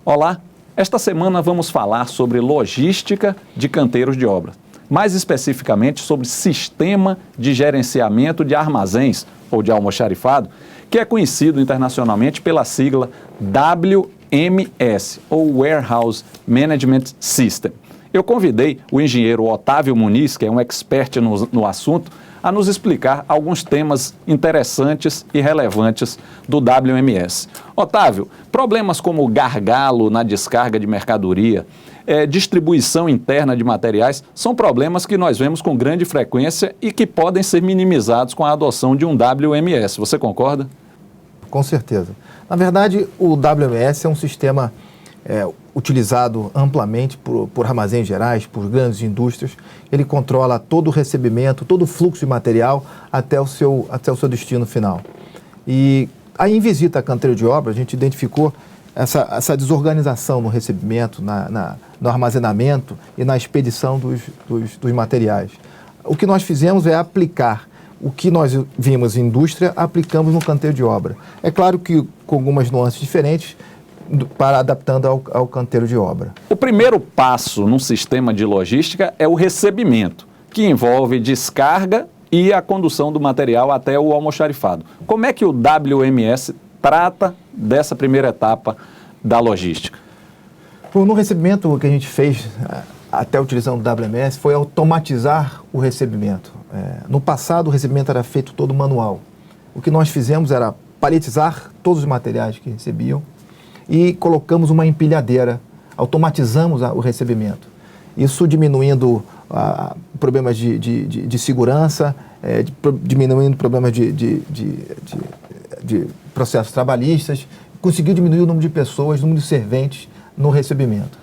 Olá, esta semana vamos falar sobre logística de canteiros de obra, mais especificamente sobre sistema de gerenciamento de armazéns ou de almoxarifado, que é conhecido internacionalmente pela sigla WMS, ou Warehouse Management System. Eu convidei o engenheiro Otávio Muniz, que é um expert no assunto, a nos explicar alguns temas interessantes e relevantes do WMS. Otávio, problemas como gargalo na descarga de mercadoria, distribuição interna de materiais, são problemas que nós vemos com grande frequência e que podem ser minimizados com a adoção de um WMS. Você concorda? Com certeza. Na verdade, o WMS é um sistema utilizado amplamente por armazéns gerais, por grandes indústrias. Ele controla todo o recebimento, todo o fluxo de material até o seu destino final. E aí, em visita a canteiro de obra, a gente identificou essa desorganização no recebimento, no armazenamento e na expedição dos materiais. O que nós fizemos é aplicar o que nós vimos em indústria, aplicamos no canteiro de obra. É claro que com algumas nuances diferentes, para adaptando ao canteiro de obra. O primeiro passo num sistema de logística é o recebimento, que envolve descarga e a condução do material até o almoxarifado. Como é que o WMS trata dessa primeira etapa da logística? No recebimento, o que a gente fez, até utilizando o WMS, foi automatizar o recebimento. No passado, o recebimento era feito todo manual. O que nós fizemos era paletizar todos os materiais que recebiam e colocamos uma empilhadeira, automatizamos o recebimento. Isso diminuindo problemas de segurança, diminuindo problemas de processos trabalhistas, conseguiu diminuir o número de pessoas, o número de serventes no recebimento.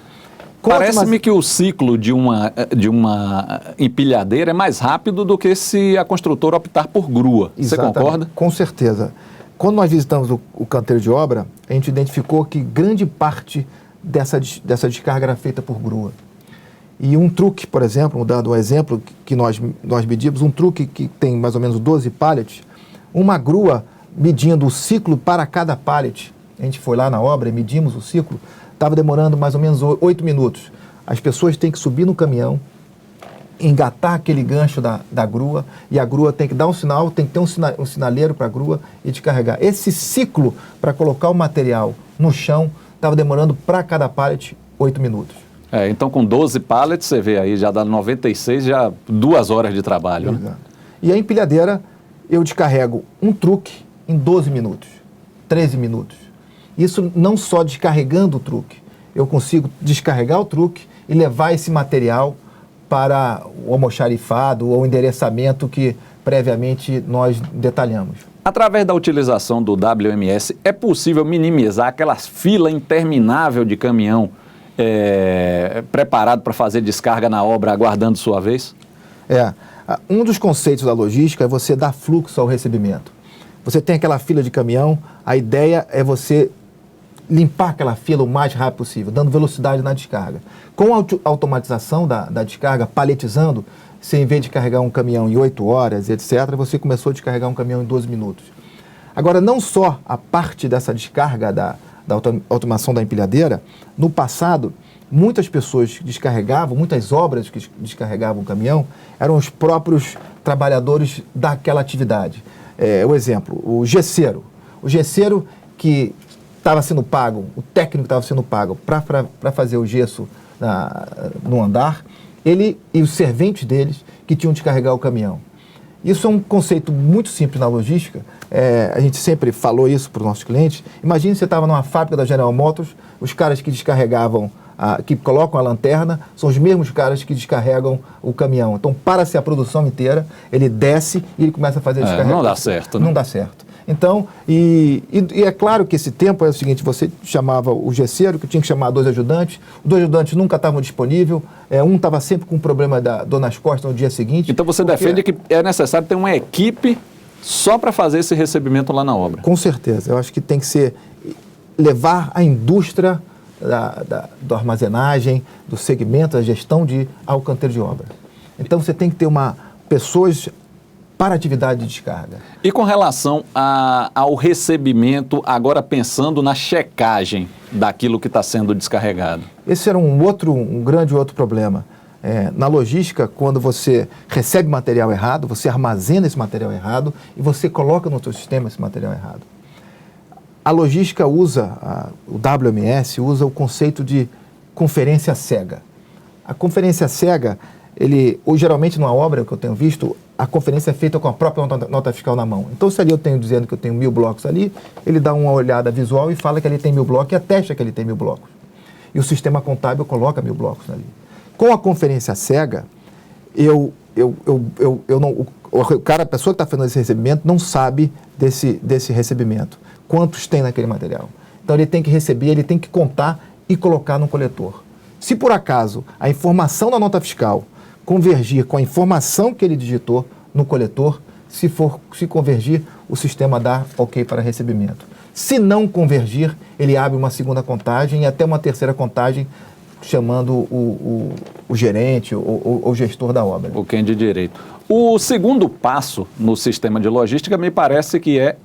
Parece-me que o ciclo de uma empilhadeira é mais rápido do que se a construtora optar por grua. Exatamente. Você concorda? Com certeza. Quando nós visitamos o canteiro de obra, a gente identificou que grande parte dessa descarga era feita por grua. E um truque, por exemplo, dando um exemplo que nós medimos, um truque que tem mais ou menos 12 pallets, uma grua medindo o ciclo para cada pallet, a gente foi lá na obra e medimos o ciclo, estava demorando mais ou menos 8 minutos. As pessoas têm que subir no caminhão, engatar aquele gancho da grua, e a grua tem que dar um sinal, tem que ter um sinaleiro para a grua e descarregar. Esse ciclo para colocar o material no chão estava demorando para cada pallet 8 minutos. Então com 12 pallets, você vê aí, já dá 96, já 2 horas de trabalho. Exato. Né? E a empilhadeira, eu descarrego um truque em 12 minutos, 13 minutos. Isso não só descarregando o truque, eu consigo descarregar o truque e levar esse material para o almoxarifado ou endereçamento que previamente nós detalhamos. Através da utilização do WMS, é possível minimizar aquela fila interminável de caminhão preparado para fazer descarga na obra, aguardando sua vez? Um dos conceitos da logística é você dar fluxo ao recebimento. Você tem aquela fila de caminhão, a ideia é você limpar aquela fila o mais rápido possível, dando velocidade na descarga. Com a automatização da descarga, paletizando, você, em vez de carregar um caminhão em 8 horas, etc., você começou a descarregar um caminhão em 12 minutos. Agora, não só a parte dessa descarga da automação da empilhadeira, no passado, muitas pessoas que descarregavam, muitas obras que descarregavam o caminhão, eram os próprios trabalhadores daquela atividade. O exemplo, o gesseiro. O gesseiro que estava sendo pago, o técnico estava sendo pago para fazer o gesso no andar, ele e os serventes deles que tinham de descarregar o caminhão. Isso é um conceito muito simples na logística, a gente sempre falou isso para os nossos clientes. Imagine você estava numa fábrica da General Motors, os caras que descarregavam, que colocam a lanterna, são os mesmos caras que descarregam o caminhão. Então, para-se a produção inteira, ele desce e ele começa a fazer a descarga. Não dá certo, né? Não dá certo. Então, e é claro que esse tempo é o seguinte, você chamava o gesseiro, que tinha que chamar 2 ajudantes, os 2 ajudantes nunca estavam disponíveis, um estava sempre com problema da dor nas costas no dia seguinte. Então você defende que é necessário ter uma equipe só para fazer esse recebimento lá na obra? Com certeza, eu acho que tem que ser, levar a indústria da armazenagem, do segmento, da gestão ao canteiro de obra. Então você tem que ter pessoas para atividade de descarga. E com relação ao recebimento, agora pensando na checagem daquilo que está sendo descarregado? Esse era um grande outro problema. Na logística, quando você recebe material errado, você armazena esse material errado e você coloca no seu sistema esse material errado. A logística usa, o WMS usa o conceito de conferência cega. A conferência cega, ou geralmente numa obra que eu tenho visto, a conferência é feita com a própria nota fiscal na mão. Então, se ali eu tenho dizendo que eu tenho 1000 blocos ali, ele dá uma olhada visual e fala que ali tem 1000 blocos e atesta que ele tem 1000 blocos. E o sistema contábil coloca 1000 blocos ali. Com a conferência cega, a pessoa que está fazendo esse recebimento não sabe desse recebimento. Quantos tem naquele material. Então, ele tem que receber, ele tem que contar e colocar no coletor. Se por acaso a informação da nota fiscal convergir com a informação que ele digitou no coletor, se convergir, o sistema dá ok para recebimento. Se não convergir, ele abre uma segunda contagem e até uma terceira contagem, chamando o gerente ou o gestor da obra. O quem de direito. O segundo passo no sistema de logística me parece que é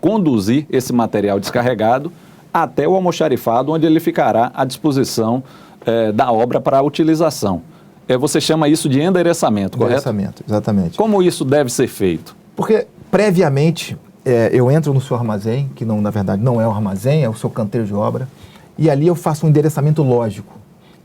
conduzir esse material descarregado até o almoxarifado, onde ele ficará à disposição da obra para a utilização. Você chama isso de endereçamento, correto? Endereçamento, exatamente. Como isso deve ser feito? Porque, previamente, eu entro no seu armazém, que na verdade não é um armazém, é o seu canteiro de obra, e ali eu faço um endereçamento lógico,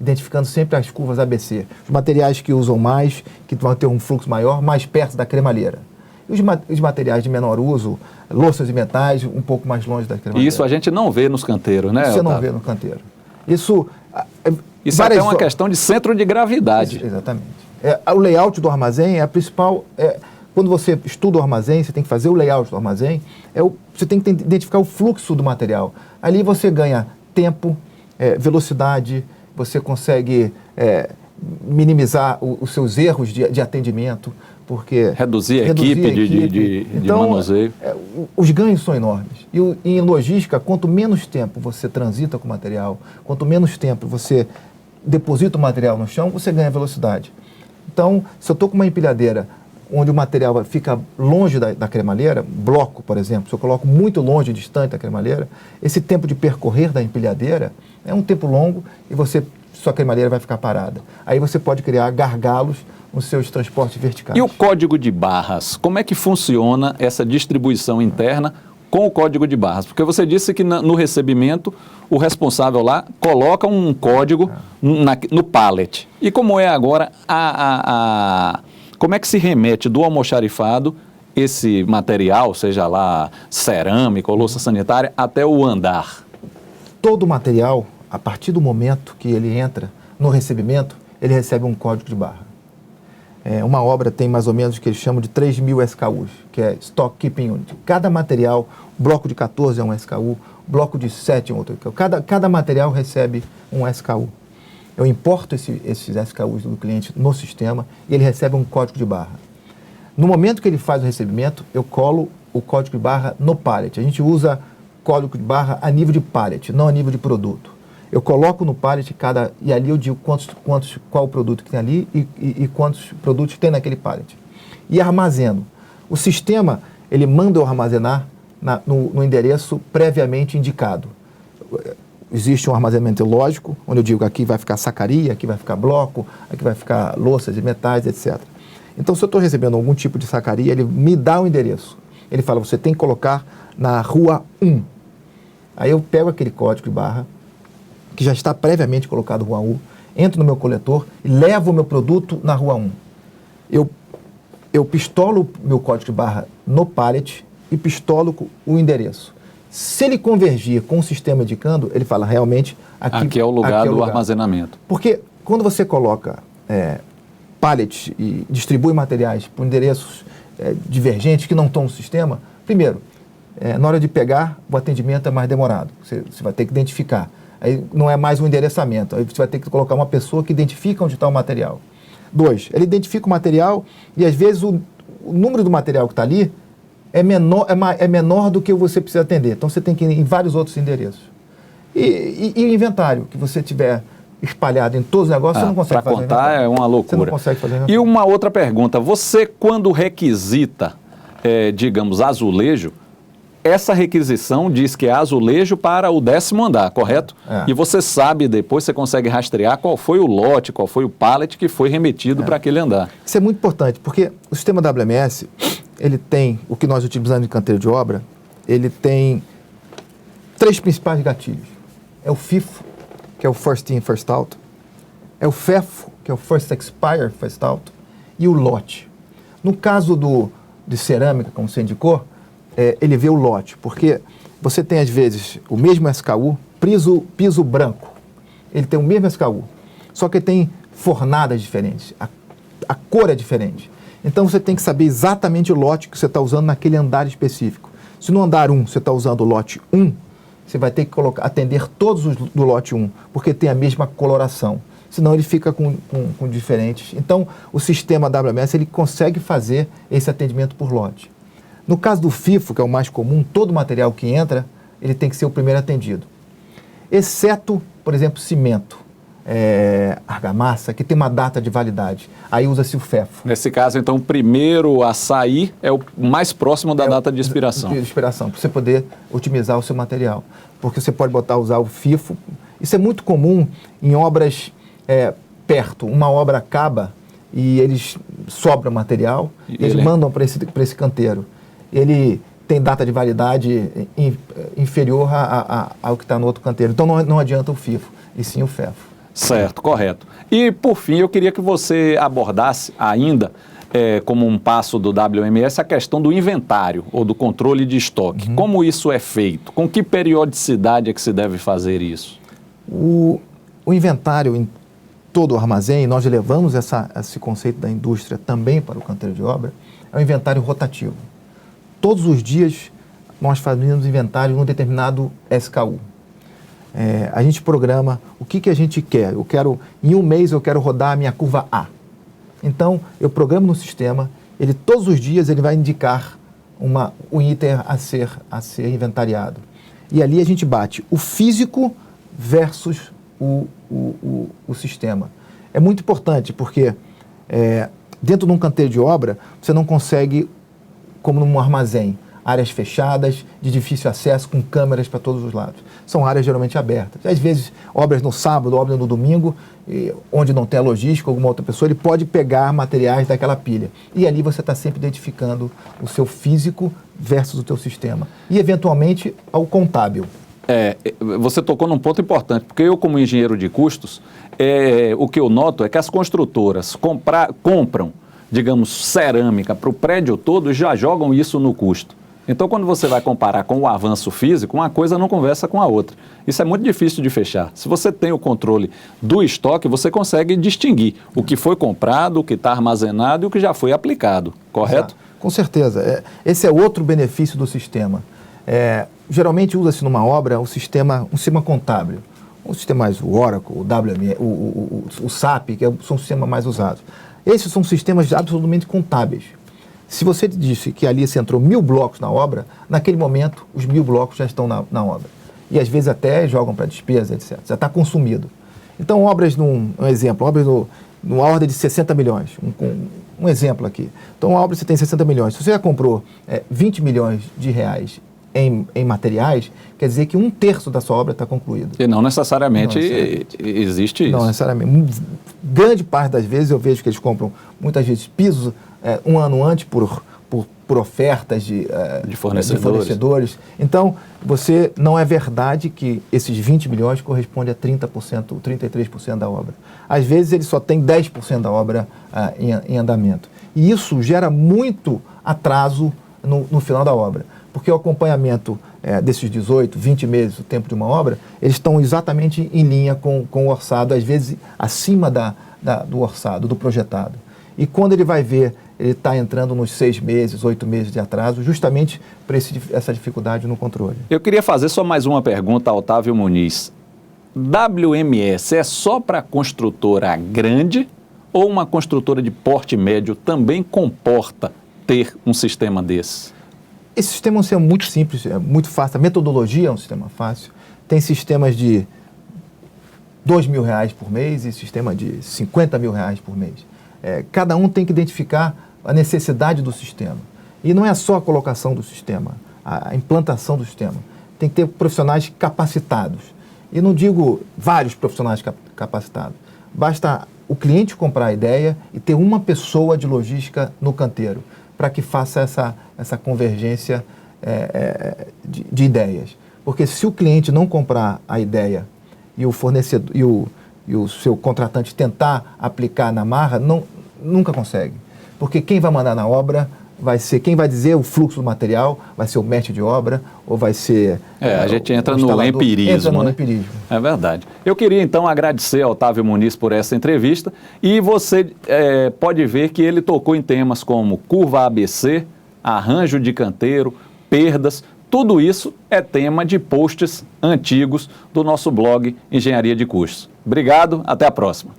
identificando sempre as curvas ABC. Os materiais que usam mais, que vão ter um fluxo maior, mais perto da cremalheira. E os materiais de menor uso, louças e metais, um pouco mais longe da cremalheira. E isso a gente não vê nos canteiros, né, Você Otávio? não vê no canteiro. Isso é até uma questão de centro de gravidade. Exatamente. O layout do armazém é a principal... quando você estuda o armazém, você tem que fazer o layout do armazém, você tem que identificar o fluxo do material. Ali você ganha tempo, velocidade, você consegue minimizar os seus erros de atendimento, porque... Reduzir a equipe de manuseio. Os ganhos são enormes. E em logística, quanto menos tempo você transita com o material, quanto menos tempo você deposita o material no chão, você ganha velocidade. Então, se eu estou com uma empilhadeira onde o material fica longe da cremalheira, bloco, por exemplo, se eu coloco muito longe, distante da cremalheira, esse tempo de percorrer da empilhadeira é um tempo longo e sua cremalheira vai ficar parada. Aí você pode criar gargalos nos seus transportes verticais. E o código de barras? Como é que funciona essa distribuição interna com o código de barras? Porque você disse que no recebimento o responsável lá coloca um código no pallet. E como é agora como é que se remete do almoxarifado esse material, seja lá cerâmica ou louça sanitária, até o andar? Todo o material, a partir do momento que ele entra no recebimento, ele recebe um código de barra. Uma obra tem mais ou menos o que eles chamam de 3.000 SKUs, que é Stock Keeping Unit. Cada material, bloco de 14 é um SKU, bloco de 7 é um outro. Cada material recebe um SKU. Eu importo esses SKUs do cliente no sistema e ele recebe um código de barra. No momento que ele faz o recebimento, eu colo o código de barra no pallet. A gente usa código de barra a nível de pallet, não a nível de produto. Eu coloco no pallet e ali eu digo qual o produto que tem ali e quantos produtos tem naquele pallet. E armazeno. O sistema, ele manda eu armazenar no endereço previamente indicado. Existe um armazenamento lógico, onde eu digo aqui vai ficar sacaria, aqui vai ficar bloco, aqui vai ficar louças e metais, etc. Então, se eu estou recebendo algum tipo de sacaria, ele me dá o endereço. Ele fala, você tem que colocar na rua 1. Aí eu pego aquele código de barra, que já está previamente colocado rua 1, entro no meu coletor e levo o meu produto na rua 1. Eu pistolo meu código de barra no pallet e pistolo o endereço. Se ele convergir com o sistema indicando, ele fala realmente aqui é o lugar do armazenamento. Porque quando você coloca pallets e distribui materiais por endereços divergentes que não estão no sistema, primeiro, na hora de pegar, o atendimento é mais demorado. Você vai ter que identificar. Aí não é mais um endereçamento. Aí você vai ter que colocar uma pessoa que identifica onde está o material. 2, ele identifica o material e às vezes o número do material que está ali é menor do que você precisa atender. Então você tem que ir em vários outros endereços. E o inventário que você tiver espalhado em todos os negócios, você não consegue fazer. Para contar é uma loucura. Você não consegue fazer. E uma outra pergunta, você quando requisita, digamos, azulejo, essa requisição diz que é azulejo para o 10º andar, correto? E você sabe depois, você consegue rastrear qual foi o lote, qual foi o pallet que foi remetido para aquele andar. Isso é muito importante, porque o sistema WMS, ele tem, o que nós utilizamos em canteiro de obra, ele tem 3 principais gatilhos. É o FIFO, que é o First In, First Out. É o FEFO, que é o First Expire, First Out. E o lote. No caso de cerâmica, como você indicou, ele vê o lote, porque você tem, às vezes, o mesmo SKU, piso branco. Ele tem o mesmo SKU, só que tem fornadas diferentes, a cor é diferente. Então, você tem que saber exatamente o lote que você está usando naquele andar específico. Se no andar 1 você está usando o lote 1, você vai ter que atender todos os do lote 1, porque tem a mesma coloração. Senão ele fica com diferentes. Então, o sistema WMS ele consegue fazer esse atendimento por lote. No caso do FIFO, que é o mais comum, todo material que entra, ele tem que ser o primeiro atendido. Exceto, por exemplo, cimento, argamassa, que tem uma data de validade. Aí usa-se o FEFO. Nesse caso, então, o primeiro a sair é o mais próximo da data de expiração. De expiração, para você poder otimizar o seu material. Porque você pode usar o FIFO. Isso é muito comum em obras perto. Uma obra acaba e eles sobram material e eles mandam para esse canteiro. Ele tem data de validade inferior ao que está no outro canteiro. Então não adianta o FIFO, e sim o FEFO. Certo, correto. E por fim, eu queria que você abordasse ainda, como um passo do WMS, a questão do inventário ou do controle de estoque. Como isso é feito? Com que periodicidade é que se deve fazer isso? O inventário em todo o armazém, nós levamos esse conceito da indústria também para o canteiro de obra, é um inventário rotativo. Todos os dias nós fazemos inventário num determinado SKU. A gente programa o que a gente quer. Em um mês eu quero rodar a minha curva A. Então, eu programo no sistema, todos os dias ele vai indicar um item a ser inventariado. E ali a gente bate o físico versus o sistema. É muito importante, porque dentro de um canteiro de obra, você não consegue, como num armazém, áreas fechadas, de difícil acesso, com câmeras para todos os lados. São áreas geralmente abertas. Às vezes, obras no sábado, obras no domingo, onde não tem a logística, alguma outra pessoa, ele pode pegar materiais daquela pilha. E ali você está sempre identificando o seu físico versus o teu sistema. E, eventualmente, ao contábil. Você tocou num ponto importante, porque eu, como engenheiro de custos, o que eu noto é que as construtoras compram, digamos, cerâmica para o prédio todo e já jogam isso no custo. Então, quando você vai comparar com o avanço físico, uma coisa não conversa com a outra. Isso é muito difícil de fechar. Se você tem o controle do estoque, você consegue distinguir o que foi comprado, o que está armazenado e o que já foi aplicado, correto? Com certeza. Esse é outro benefício do sistema. Geralmente usa-se numa obra um sistema contábil. Um sistema mais o Oracle, o WMS, o SAP, que são os sistemas mais usados. Esses são sistemas absolutamente contábeis. Se você disse que ali você entrou 1000 blocos na obra, naquele momento os 1000 blocos já estão na obra. E às vezes até jogam para despesa, etc. Já está consumido. Então, obras numa ordem de 60 milhões. Um exemplo aqui. Então, uma obra você tem 60 milhões. Se você já comprou 20 milhões de reais em materiais, quer dizer que 1/3 da sua obra está concluída. E não necessariamente existe isso. Não necessariamente. Grande parte das vezes eu vejo que eles compram, muitas vezes, pisos um ano antes por ofertas de fornecedores. Então, não é verdade que esses 20 milhões correspondem a 30% ou 33% da obra. Às vezes ele só tem 10% da obra em andamento. E isso gera muito atraso no final da obra. Porque o acompanhamento desses 18, 20 meses, o tempo de uma obra, eles estão exatamente em linha com o orçado, às vezes acima do orçado, do projetado. E quando ele vai ver, ele está entrando nos 6 meses, 8 meses de atraso, justamente por essa dificuldade no controle. Eu queria fazer só mais uma pergunta ao Otávio Muniz. WMS é só para construtora grande ou uma construtora de porte médio também comporta ter um sistema desse? Esse sistema é um sistema muito simples, é muito fácil. A metodologia é um sistema fácil. Tem sistemas de R$2.000 por mês e sistema de R$50.000 por mês. Cada um tem que identificar a necessidade do sistema. E não é só a colocação do sistema, a implantação do sistema. Tem que ter profissionais capacitados. E não digo vários profissionais capacitados. Basta o cliente comprar a ideia e ter uma pessoa de logística no canteiro, para que faça essa convergência de ideias. Porque se o cliente não comprar a ideia e o fornecedor e o seu contratante tentar aplicar na marra, nunca consegue. Porque quem vai mandar na obra vai ser, quem vai dizer o fluxo do material, vai ser o mestre de obra ou vai ser... a gente entra no empirismo, entra no né? empirismo. É verdade. Eu queria então agradecer ao Otávio Muniz por essa entrevista e você pode ver que ele tocou em temas como curva ABC, arranjo de canteiro, perdas, tudo isso é tema de posts antigos do nosso blog Engenharia de Custos. Obrigado, até a próxima.